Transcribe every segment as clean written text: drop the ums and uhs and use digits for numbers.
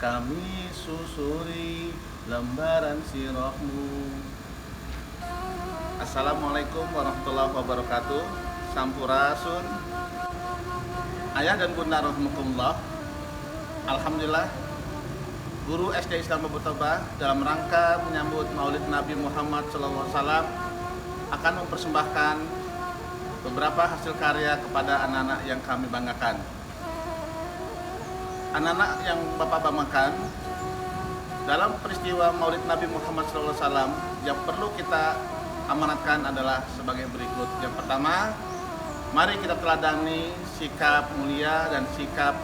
Kami susuri lembaran sirahmu. Assalamualaikum warahmatullahi wabarakatuh. Sampurasun. Ayah dan bunda rahimakumullah. Alhamdulillah, guru SD Islam Babutaba dalam rangka menyambut Maulid Nabi Muhammad SAW akan mempersembahkan beberapa hasil karya kepada anak-anak yang kami banggakan. Anak-anak yang Bapak banggakan dalam peristiwa Maulid Nabi Muhammad SAW yang perlu kita amanatkan adalah sebagai berikut. Yang pertama, mari kita teladani sikap mulia dan sikap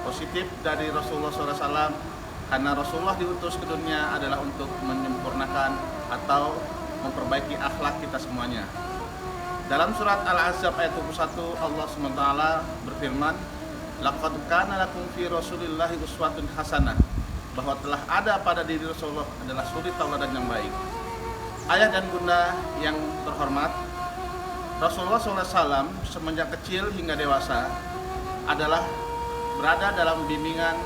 positif dari Rasulullah SAW, karena Rasulullah diutus ke dunia adalah untuk menyempurnakan atau memperbaiki akhlak kita semuanya. Dalam surat Al-Ahzab ayat 21, Allah SWT berfirman, laqad kana lakum fi rasulillahi uswatun hasanah, bahwa telah ada pada diri Rasulullah adalah suri tauladan yang baik. Ayah dan bunda yang terhormat, Rasulullah SAW semenjak kecil hingga dewasa adalah berada dalam bimbingan,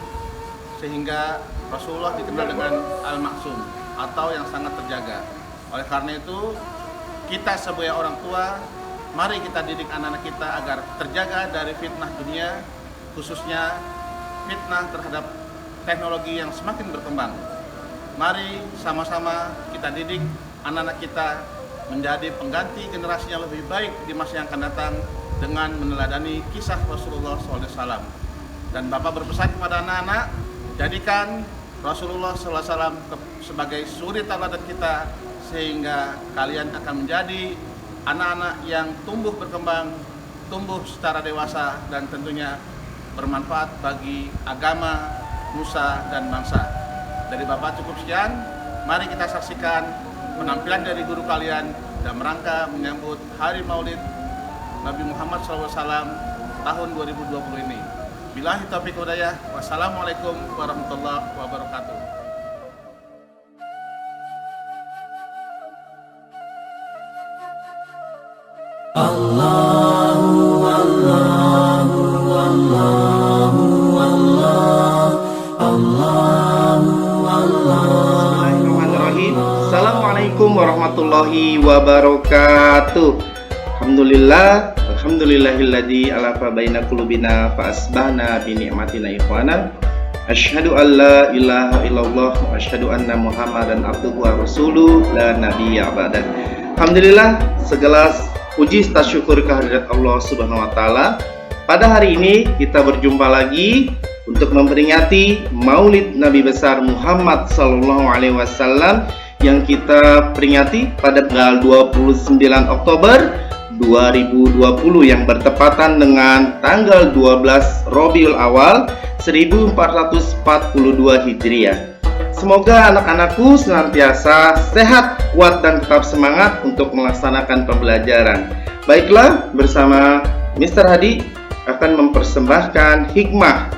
sehingga Rasulullah dikenal dengan Al-Maksum atau yang sangat terjaga. Oleh karena itu, kita sebagai orang tua, mari kita didik anak-anak kita agar terjaga dari fitnah dunia, khususnya fitnah terhadap teknologi yang semakin berkembang. Mari sama-sama kita didik anak-anak kita menjadi pengganti generasi yang lebih baik di masa yang akan datang dengan meneladani kisah Rasulullah SAW. Dan Bapak berpesan kepada anak-anak, jadikan Rasulullah SAW sebagai suri tauladan kita, sehingga kalian akan menjadi anak-anak yang tumbuh berkembang, tumbuh secara dewasa, dan tentunya bermanfaat bagi agama, nusa, dan bangsa. Dari Bapak cukup sekian, mari kita saksikan penampilan dari guru kalian dalam rangka menyambut Hari Maulid Nabi Muhammad SAW tahun 2020 ini. Billahi taufiq wal hidayah. Wassalamualaikum warahmatullahi wabarakatuh. Allahu Allahu Allahu Allah Allahu Allah. Bismillahirrahmanirrahim. Assalamualaikum warahmatullahi wabarakatuh. Alhamdulillahilladzi alafa baina qulubina fa asbahna bi ni'matina ikhwana. Asyhadu an la ilaha illallah wa asyhadu anna Muhammadan abduhu wa rasuluh la nabiyya ba'da. Alhamdulillah, segala puji serta syukur kehadirat Allah Subhanahu wa taala. Pada hari ini kita berjumpa lagi untuk memperingati Maulid Nabi besar Muhammad sallallahu alaihi wasallam yang kita peringati pada tanggal 29 Oktober 2020 yang bertepatan dengan tanggal 12 Rabiul Awal 1442 Hijriah. Semoga anak-anakku senantiasa sehat, kuat, dan tetap semangat untuk melaksanakan pembelajaran. Baiklah, bersama Mr. Hadi akan mempersembahkan hikmah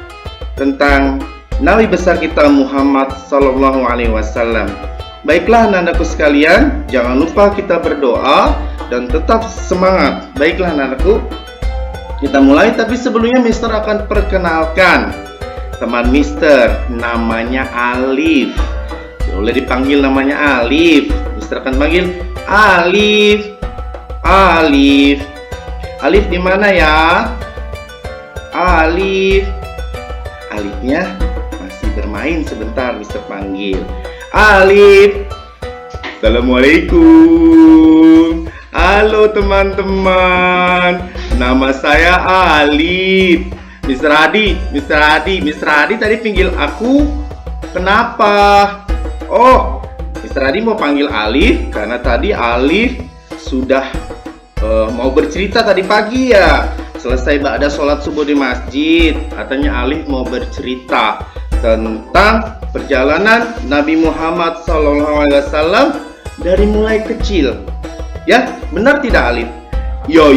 tentang Nabi besar kita Muhammad Sallallahu Alaihi Wasallam. Baiklah anak-anakku sekalian, jangan lupa kita berdoa dan tetap semangat. Baiklah anak-anakku, kita mulai. Tapi sebelumnya Mister akan perkenalkan teman Mister, namanya Alif. Boleh dipanggil namanya Alif. Mister akan panggil Alif. Alif. Alif di mana ya? Alif. Alifnya masih bermain sebentar, Mister panggil. Alif. Assalamualaikum. Halo teman-teman. Nama saya Alif. Mr. Hadi tadi panggil aku. Kenapa? Oh, Mr. Hadi mau panggil Alif karena tadi Alif sudah mau bercerita tadi pagi ya. Selesai ada sholat subuh di masjid, katanya Alif mau bercerita tentang perjalanan Nabi Muhammad SAW dari mulai kecil. Ya, benar tidak Alif? Yo,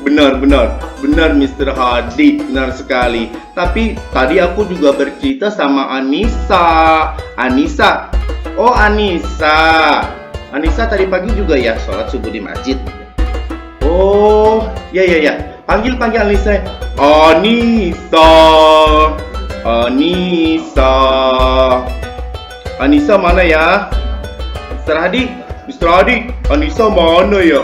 benar Mr. Hadi, benar sekali. Tapi tadi aku juga bercerita sama Anissa. Oh Anissa tadi pagi juga ya sholat subuh di masjid. Oh, ya. Panggil Anissa. Anissa mana ya? Mr. Hadi, Anissa mana ya?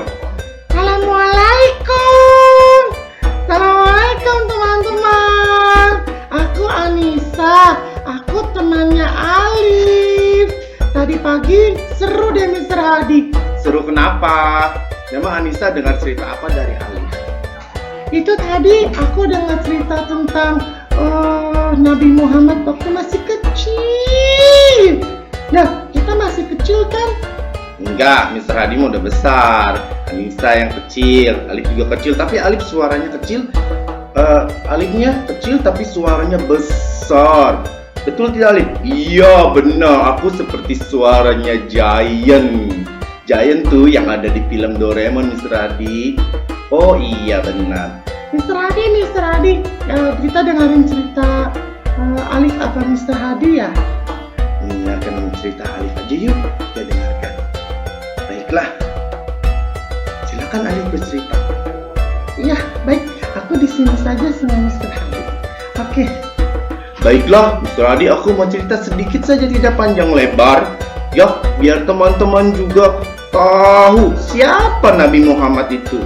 Assalamualaikum teman-teman. Aku Anissa. Aku temannya Alif. Tadi pagi seru deh Mr. Hadi. Seru kenapa? Memang Anissa dengar cerita apa dari Alif? Itu tadi aku dengar cerita tentang Nabi Muhammad waktu masih kecil. Nah, kita masih kecil kan? Enggak, Mr. Hadi udah besar. Anissa yang kecil, Alif juga kecil, tapi Alif suaranya kecil. Alifnya kecil tapi suaranya besar. Betul tidak Alif? Iya benar, aku seperti suaranya Giant. Giant tuh yang ada di film Doraemon, Mr. Hadi. Oh iya benar. Mr. Hadi, kita dengerin cerita Alif apa Mr. Hadi ya? Dengarkan cerita Alif aja yuk, kita dengarkan. Baiklah, silakan Alif bercerita. Iya, baik. Aku di sini saja sama Mr. Hadi. Oke. Baiklah, Mr. Hadi, aku mau cerita sedikit saja, tidak panjang lebar. Ya, biar teman-teman juga tahu siapa Nabi Muhammad itu.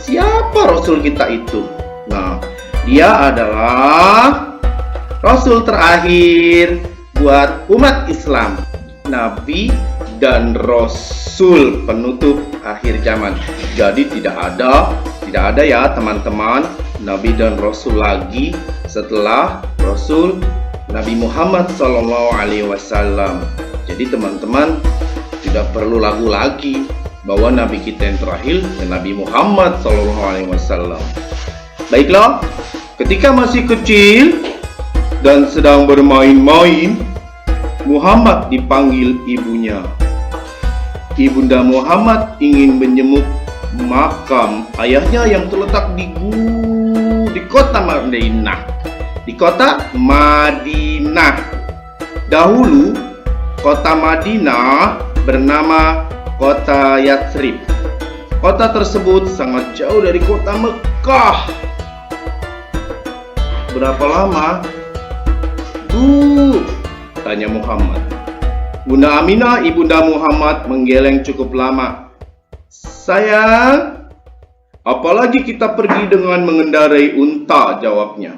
Siapa Rasul kita itu? Nah, dia adalah Rasul terakhir buat umat Islam. Nabi dan Rasul penutup akhir zaman. Jadi tidak ada ya teman-teman Nabi dan Rasul lagi setelah Rasul Nabi Muhammad SAW. Jadi teman-teman tidak perlu ragu lagi bahwa Nabi kita yang terakhir Nabi Muhammad SAW. Baiklah, ketika masih kecil dan sedang bermain-main, Muhammad dipanggil ibunya. Ibunda Muhammad ingin menjenguk makam ayahnya yang terletak di kota Madinah. Di kota Madinah. Dahulu kota Madinah bernama kota Yatsrib. Kota tersebut sangat jauh dari kota Mekah. Berapa lama? Tanya Muhammad. Bunda Aminah, ibunda Muhammad menggeleng cukup lama. Sayang, apalagi kita pergi dengan mengendarai unta, jawabnya.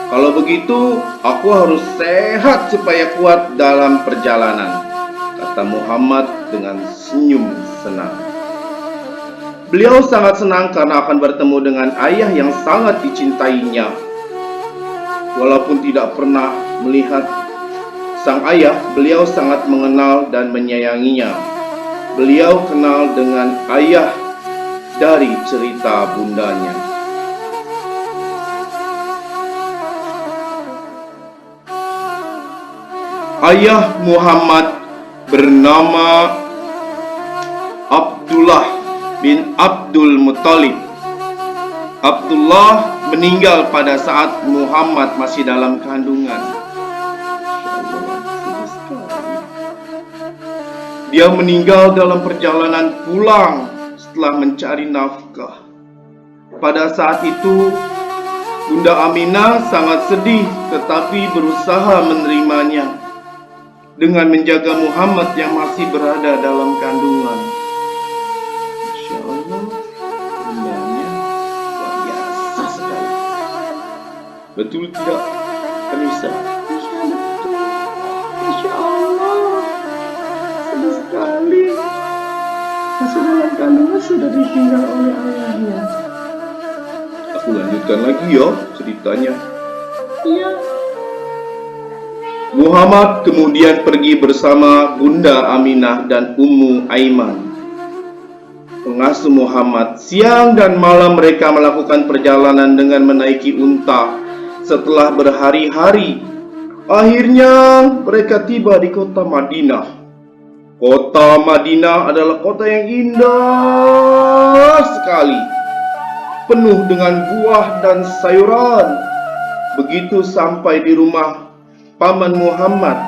Kalau begitu, aku harus sehat supaya kuat dalam perjalanan, kata Muhammad dengan senyum senang. Beliau sangat senang karena akan bertemu dengan ayah yang sangat dicintainya. Walaupun tidak pernah melihat sang ayah, beliau sangat mengenal dan menyayanginya. Beliau kenal dengan ayah dari cerita bundanya. Ayah Muhammad bernama Abdullah bin Abdul Muttalib. Abdullah meninggal pada saat Muhammad masih dalam kandungan. Dia meninggal dalam perjalanan pulang setelah mencari nafkah. Pada saat itu, Bunda Aminah sangat sedih tetapi berusaha menerimanya dengan menjaga Muhammad yang masih berada dalam kandungan. Masya Allah, bundanya luar biasa sekali. Betul tidak, Anissa? Iya betul. Masya Allah. Sedih sekali. Masih dalam kandungan sudah ditinggal oleh ayahnya. Aku lanjutkan lagi ya ceritanya. Iya. Muhammad kemudian pergi bersama Bunda Aminah dan Ummu Aiman. pengasuh Muhammad. Siang dan malam mereka melakukan perjalanan dengan menaiki unta. Setelah berhari-hari, akhirnya mereka tiba di kota Madinah. Kota Madinah adalah kota yang indah sekali, penuh dengan buah dan sayuran. Begitu sampai di rumah paman Muhammad,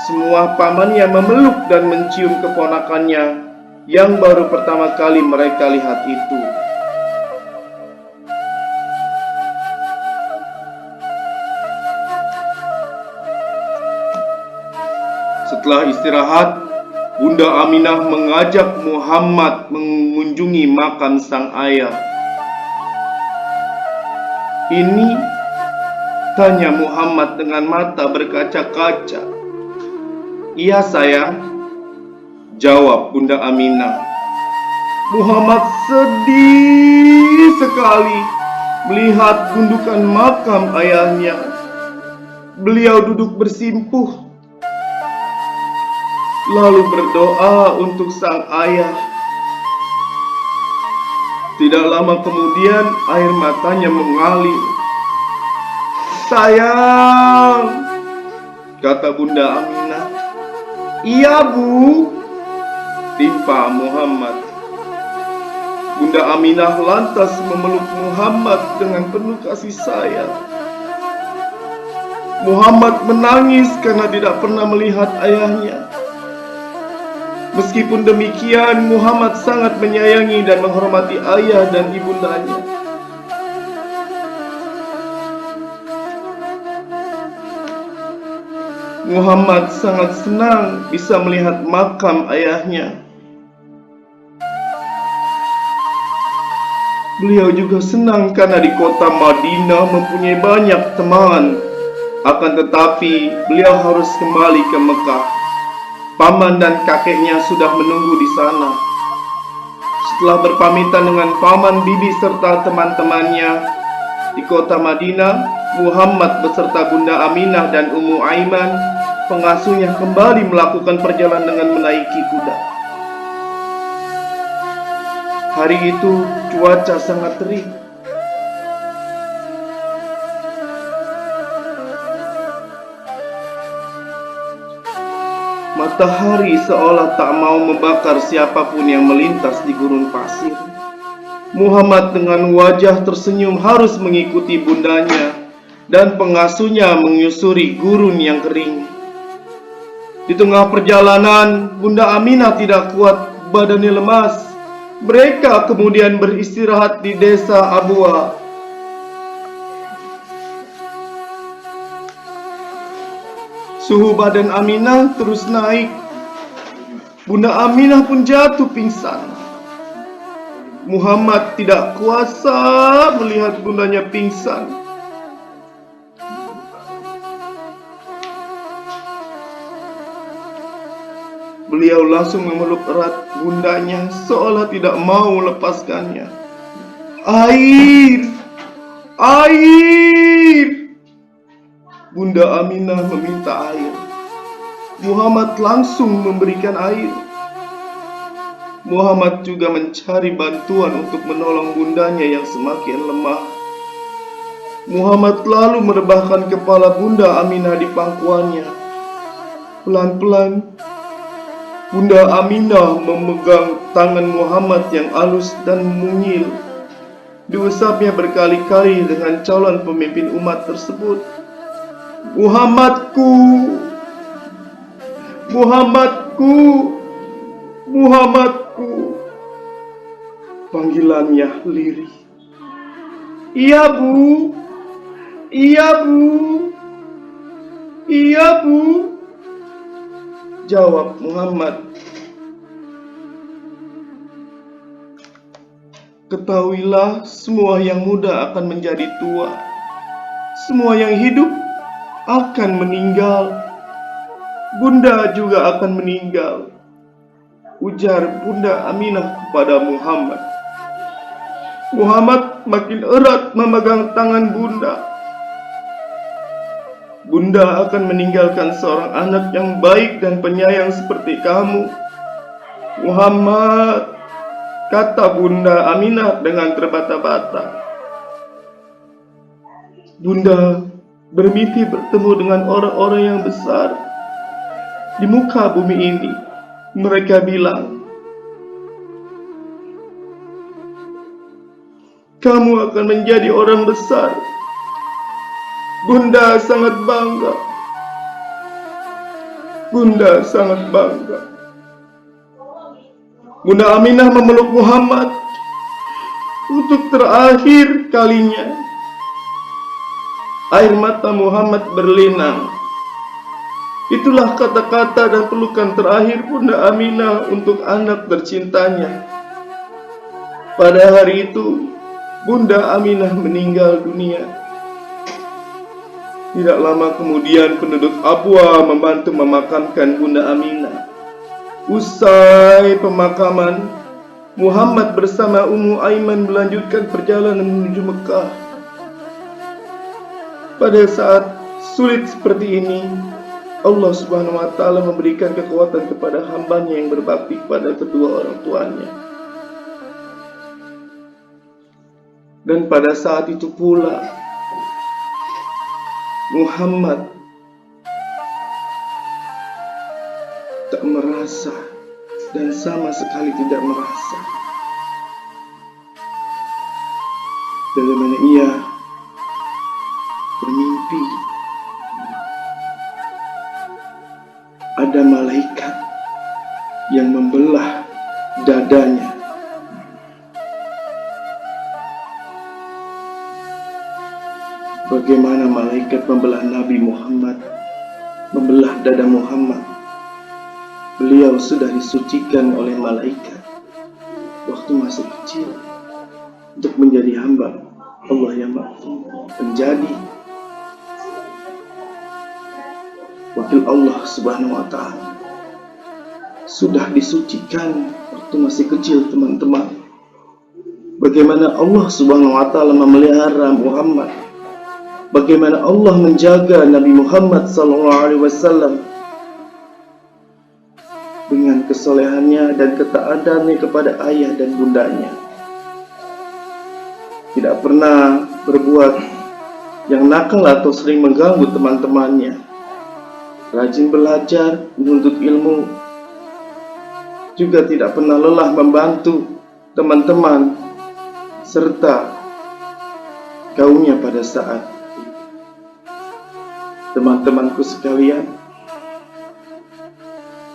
semua pamannya memeluk dan mencium keponakannya yang baru pertama kali mereka lihat itu. Setelah istirahat, Bunda Aminah mengajak Muhammad mengunjungi makam sang ayah. "Ini?" tanya Muhammad dengan mata berkaca-kaca. "Iya sayang," jawab Bunda Aminah. Muhammad sedih sekali melihat gundukan makam ayahnya. Beliau duduk bersimpuh lalu berdoa untuk sang ayah. Tidak lama kemudian air matanya mengalir. "Sayang," kata Bunda Aminah. "Iya Bu," timpa Muhammad. Bunda Aminah lantas memeluk Muhammad dengan penuh kasih sayang. Muhammad menangis karena tidak pernah melihat ayahnya. Meskipun demikian, Muhammad sangat menyayangi dan menghormati ayah dan ibundanya. Muhammad sangat senang bisa melihat makam ayahnya. Beliau juga senang karena di kota Madinah mempunyai banyak teman. Akan tetapi, beliau harus kembali ke Mekah. Paman dan kakeknya sudah menunggu di sana. Setelah berpamitan dengan paman, bibi serta teman-temannya di kota Madinah, Muhammad beserta Bunda Aminah dan Ummu Aiman, pengasuhnya, kembali melakukan perjalanan dengan menaiki kuda. Hari itu cuaca sangat terik. Matahari seolah tak mau membakar siapapun yang melintas di gurun pasir. Muhammad dengan wajah tersenyum harus mengikuti bundanya dan pengasuhnya menyusuri gurun yang kering. Di tengah perjalanan, Bunda Aminah tidak kuat, badannya lemas. Mereka kemudian beristirahat di desa Abwa. Suhu badan Aminah terus naik. Bunda Aminah pun jatuh pingsan. Muhammad tidak kuasa melihat bundanya pingsan. Beliau langsung memeluk erat bundanya seolah tidak mau melepaskannya. "Air! Air!" Bunda Aminah meminta air. Muhammad langsung memberikan air. Muhammad juga mencari bantuan untuk menolong bundanya yang semakin lemah. Muhammad lalu merebahkan kepala Bunda Aminah di pangkuannya. Pelan-pelan, Bunda Aminah memegang tangan Muhammad yang halus dan mungil. Diusapnya berkali-kali dengan calon pemimpin umat tersebut. "Muhammadku, Muhammadku, Muhammadku," panggilannya lirih. "Iya Bu, iya Bu, iya Bu," jawab Muhammad. "Ketahuilah, semua yang muda akan menjadi tua. Semua yang hidup akan meninggal. Bunda juga akan meninggal," ujar Bunda Aminah kepada Muhammad. Muhammad makin erat memegang tangan Bunda. "Bunda akan meninggalkan seorang anak yang baik dan penyayang seperti kamu, Muhammad," kata Bunda Aminah dengan terbata-bata. Bunda bermimpi bertemu dengan orang-orang yang besar di muka bumi ini. Mereka bilang, kamu akan menjadi orang besar. Bunda sangat bangga. Bunda sangat bangga. Bunda Aminah memeluk Muhammad untuk terakhir kalinya. Air mata Muhammad berlinang. Itulah kata-kata dan pelukan terakhir Bunda Aminah untuk anak tercintanya. Pada hari itu, Bunda Aminah meninggal dunia. Tidak lama kemudian penduduk Abwa membantu memakamkan Bunda Aminah. Usai pemakaman, Muhammad bersama Ummu Aiman melanjutkan perjalanan menuju Mekah. Pada saat sulit seperti ini, Allah Subhanahu wa Ta'ala memberikan kekuatan kepada hambanya yang berbakti kepada kedua orang tuanya. Dan pada saat itu pula, Muhammad tak merasa dan sama sekali tidak merasa bagaimana ia bermimpi ada malaikat yang membelah dadanya. Bagaimana malaikat membelah Nabi Muhammad, membelah dada Muhammad. Beliau sudah disucikan oleh malaikat waktu masih kecil untuk menjadi hamba Allah yang menjadi wakil Allah Subhanahu wa Ta'ala. Sudah disucikan waktu masih kecil, teman-teman. Bagaimana Allah Subhanahu wa Ta'ala memelihara Muhammad, bagaimana Allah menjaga Nabi Muhammad SAW dengan kesolehannya dan ketaatannya kepada ayah dan bundanya. Tidak pernah berbuat yang nakal atau sering mengganggu teman-temannya. Rajin belajar, menuntut ilmu, juga tidak pernah lelah membantu teman-teman serta kaumnya pada saat. Teman-temanku sekalian,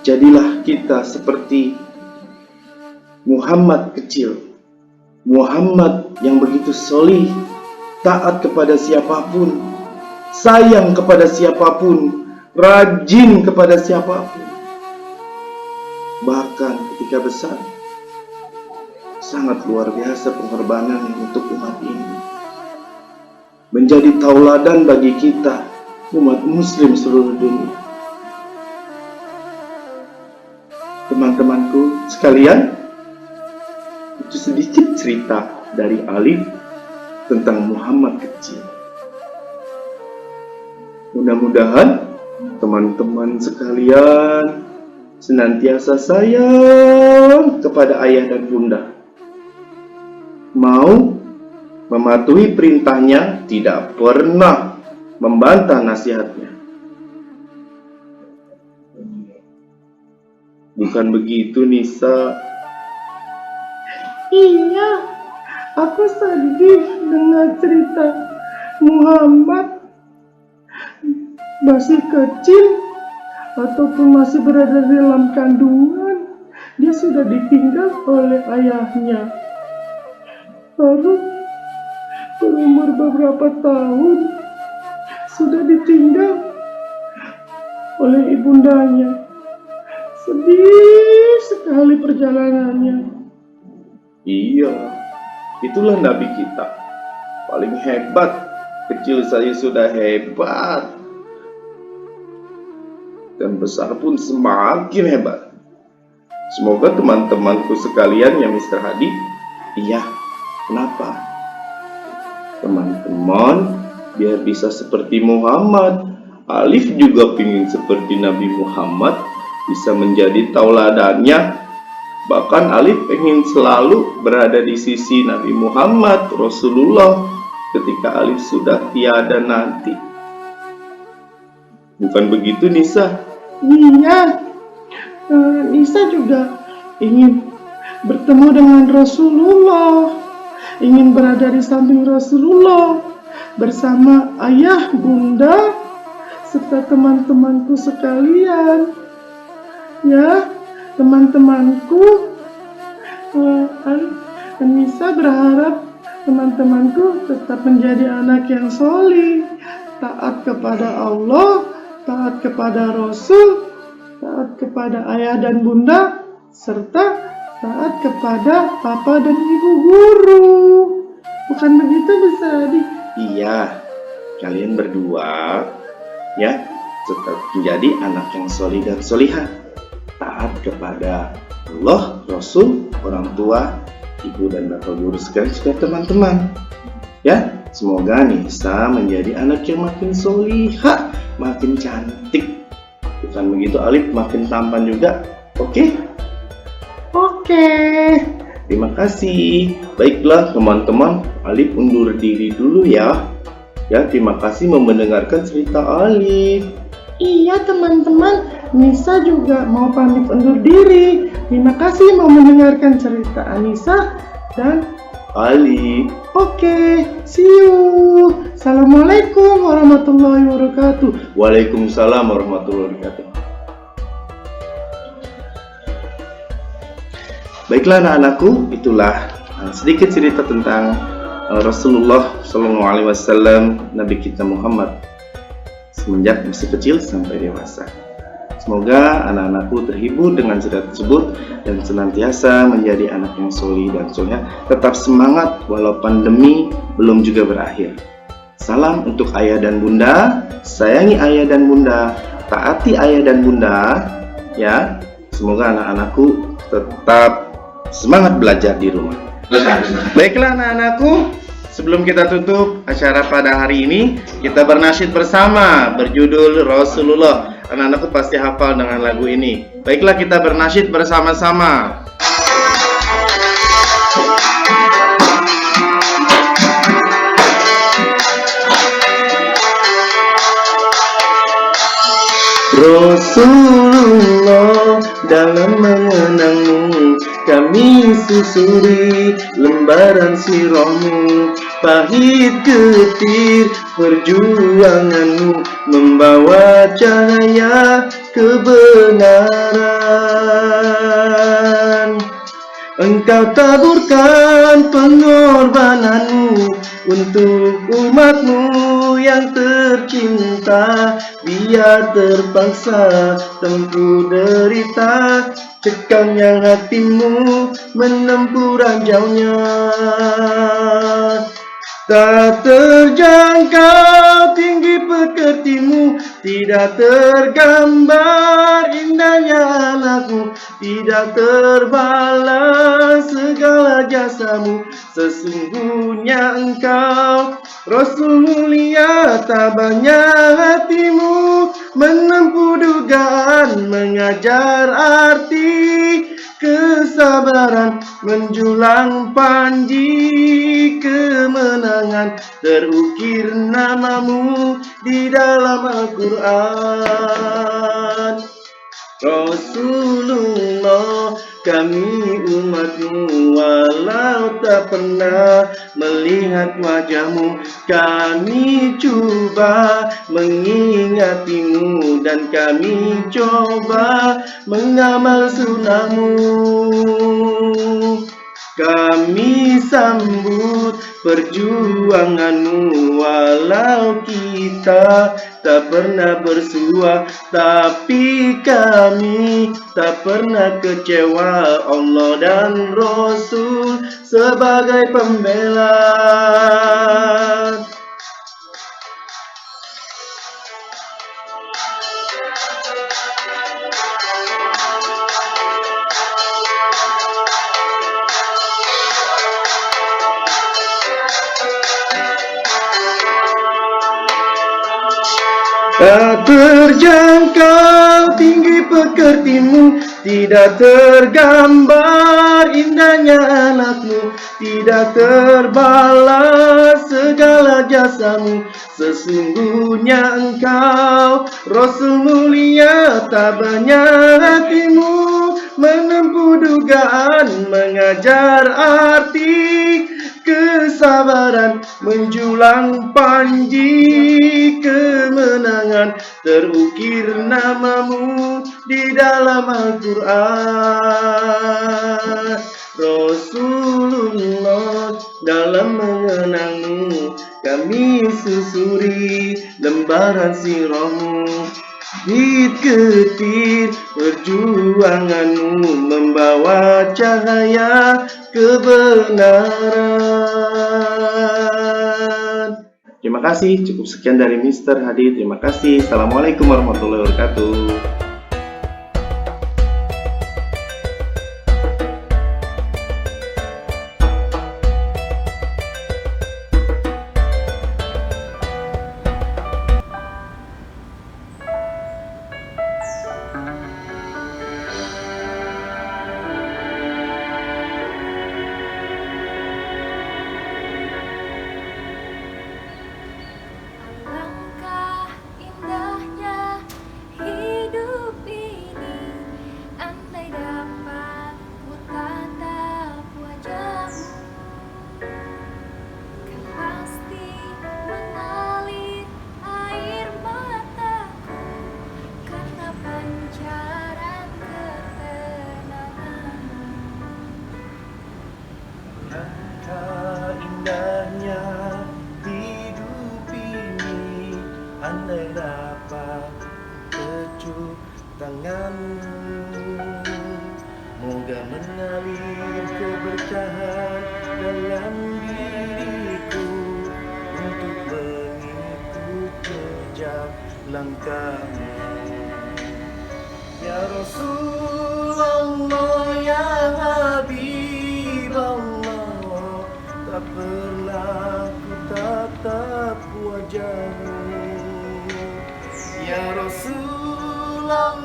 jadilah kita seperti Muhammad kecil, Muhammad yang begitu solih, taat kepada siapapun, sayang kepada siapapun, rajin kepada siapapun. Bahkan ketika besar, sangat luar biasa pengorbanan untuk umat ini. Menjadi tauladan bagi kita, umat muslim seluruh dunia. Teman-temanku sekalian, itu sedikit cerita dari Alif tentang Muhammad kecil. Mudah-mudahan teman-teman sekalian senantiasa sayang kepada ayah dan bunda, mau mematuhi perintahnya, tidak pernah membantah nasihatnya. Bukan begitu, Nisa? Iya, aku sedih dengar cerita Muhammad masih kecil ataupun masih berada dalam kandungan. Dia sudah ditinggal oleh ayahnya. Lalu berumur beberapa tahun sudah ditinggal oleh ibundanya. Sedih sekali perjalanannya. Iya, itulah Nabi kita, paling hebat. Kecil saja sudah hebat, dan besar pun semakin hebat. Semoga teman-temanku sekalian ya Mr. Hadi. Iya, kenapa? Teman-teman biar bisa seperti Muhammad. Alif juga ingin seperti Nabi Muhammad, bisa menjadi tauladannya. Bahkan Alif ingin selalu berada di sisi Nabi Muhammad Rasulullah ketika Alif sudah tiada nanti. Bukan begitu, Nisa? Iya, Nisa juga ingin bertemu dengan Rasulullah, ingin berada di samping Rasulullah bersama ayah, bunda, serta teman-temanku sekalian. Ya, teman-temanku, Nisa berharap teman-temanku tetap menjadi anak yang solih, taat kepada Allah, taat kepada Rasul, taat kepada ayah dan bunda, serta taat kepada papa dan ibu guru. Bukan begitu, Mr. Adi? Iya, kalian berdua ya tetap menjadi anak yang solih dan solihah, taat kepada Allah, Rasul, orang tua, ibu dan bapak guru sekalian, juga teman-teman. Ya, semoga Nisa menjadi anak yang makin solihah, makin cantik. Bukan begitu, Alif makin tampan juga. Oke? Oke. Terima kasih. Baiklah teman-teman, Alif undur diri dulu ya. Ya, terima kasih mendengarkan cerita Alif. Iya teman-teman, Nisa juga mau pamit undur diri. Terima kasih mau mendengarkan cerita Anissa dan Alif. oke, see you. Assalamualaikum warahmatullahi wabarakatuh. Waalaikumsalam warahmatullahi wabarakatuh. Baiklah anak-anakku, itulah sedikit cerita tentang Rasulullah SAW, Nabi kita Muhammad, semenjak masih kecil sampai dewasa. Semoga anak-anakku terhibur dengan cerita tersebut dan senantiasa menjadi anak yang solih dan soleh. Tetap semangat walau pandemi belum juga berakhir. Salam untuk ayah dan bunda, sayangi ayah dan bunda, taati ayah dan bunda, ya. Semoga anak-anakku tetap semangat belajar di rumah. Baiklah anak-anakku, sebelum kita tutup acara pada hari ini, kita bernasyid bersama berjudul Rasulullah. Anak-anakku pasti hafal dengan lagu ini. Baiklah, kita bernasyid bersama-sama. Rasulullah, dalam mengenangmu kami susuri lembaran sirahmu, pahit getir perjuanganmu membawa cahaya kebenaran. Engkau taburkan pengorbananmu untuk umatmu yang tercinta, biar terpaksa tempuh derita, cekamnya hatimu menempuh ranjaunya. Tak terjangkau tinggi pekertimu, tidak tergambar indahnya anakmu, tidak terbalas segala jasamu. Sesungguhnya engkau Rasul mulia, tabahnya hatimu menempuh dugaan, mengajar arti kesabaran, menjulang panji kemenangan, terukir namamu di dalam Al-Quran. Rasulullah, kami umatmu, walau tak pernah melihat wajahmu, kami coba mengingatimu dan kami coba mengamal sunnahmu. Kami sambut perjuanganmu, walau kita tak pernah bersua, tapi kami tak pernah kecewa. Allah dan Rasul sebagai pembela. Tak terjangkau tinggi pekertimu, tidak tergambar indahnya anakmu, tidak terbalas segala jasamu. Sesungguhnya engkau Rasul mulia, tabahnya hatimu menempuh dugaan, mengajar arti kesabaran, menjulang panji kemenangan. Terukir namamu di dalam Al-Quran. Rasulullah, dalam mengenangmu kami susuri lembaran sirahmu. Bit ketir perjuanganmu membawa cahaya kebenaran. Terima kasih, cukup sekian dari Mr. Hadi. Terima kasih. Assalamualaikum warahmatullahi wabarakatuh. Alangkah indahnya hidup ini, andai dapat ku tatap wajahmu, kan pasti mengalir air mataku karena pancaran ketenanganmu. Alangkah indahnya hidup ini, andai dapat kecup tanganmu, moga mengalir keberkahan dalam diriku untuk mengikut jejak langkahmu. Ya Rasulullah, ya Habiballah, tak pernah ku tatap wajahmu. Ya Rasulullah,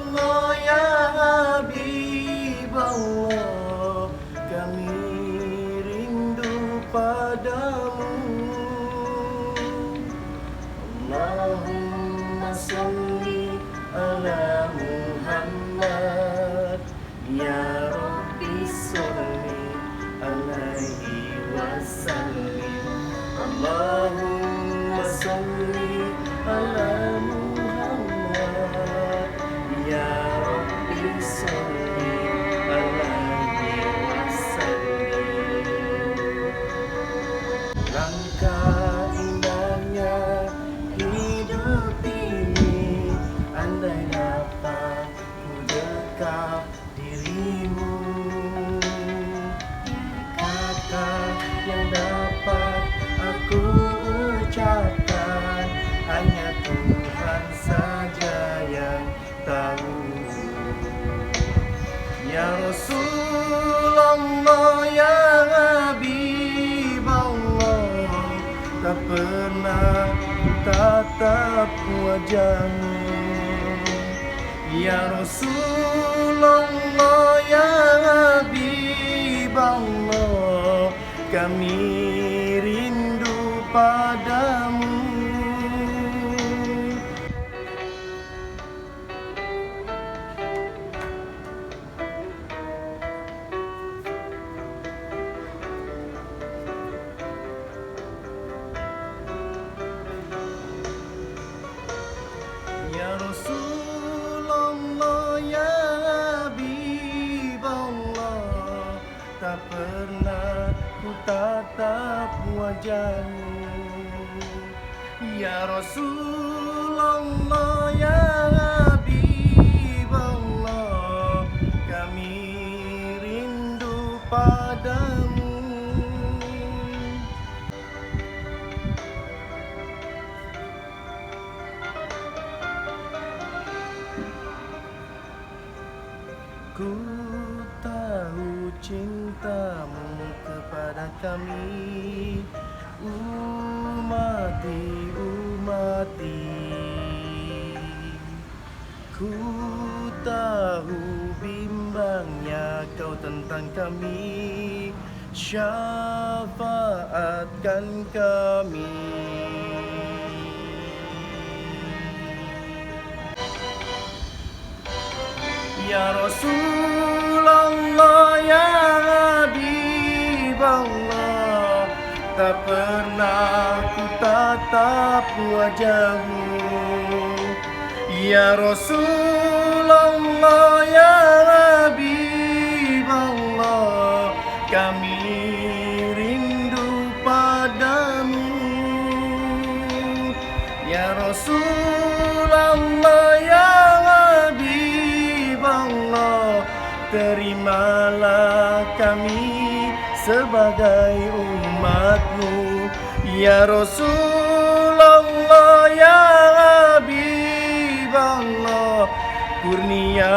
ya Habiballah, kami rindu padamu. Allahumma salli ala Muhammad, ya Rabbi salli alaihi wasallim. Allahumma salli ala Muhammad, ya Rabbi salli alaihi wasallim. Langkah indahnya hidup ini, andai dapat ku dekat dirimu. Kata yang dapat aku ucapkan, hanya Tuhan saja yang tahu. Ya Rasulullah, ya Habiballah, tak pernah ku tatap wajahmu. Ya Rasulullah, ya Habiballah, kami rindu padamu. Ya Rasulullah, ya Habiballah, tak pernah ku tatap wajahmu. Ya Rasulullah, ya Habiballah, kami rindu padamu. Ku tahu cintamu kepada kami, umati. Ku tahu bimbang sayangnya kau tentang kami, syafaatkan kami. Ya Rasulullah, ya Habiballah, tak pernah ku tatap wajahmu. Ya Rasulullah, ya Habiballah, kami rindu padamu. Ya Rasulullah, ya Habiballah, terimalah kami sebagai umatmu. Ya Rasulullah, ya Habiballah, kurnia